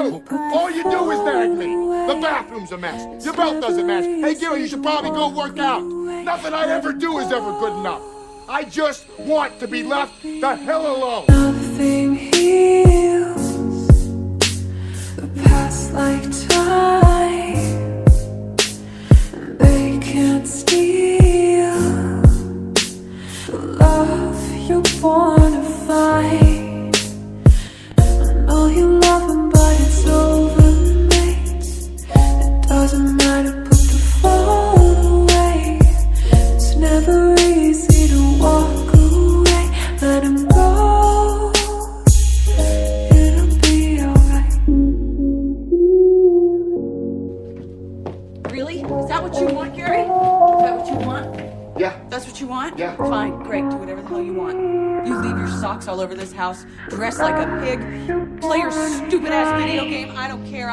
do? All you do is nag me. The bathroom's a mess. Your belt doesn't match. Hey, Gil, you should probably go work out. Nothing I ever do is ever good enough. I just want to be left the hell alone. Nothing heals the past like time, and they can't steal the love you're born to find. I know you love him, but it's over, mate. It doesn't matter, put the phone away. It's never easy to walk away. Let him go. It'll be alright. Really? Is that what you want, Gary? Is that what you want? Yeah. That's what you want? Yeah. Fine, great, do whatever the hell you want. You leave your socks all over this house, dress like a pig, play your stupid ass video game, I don't care.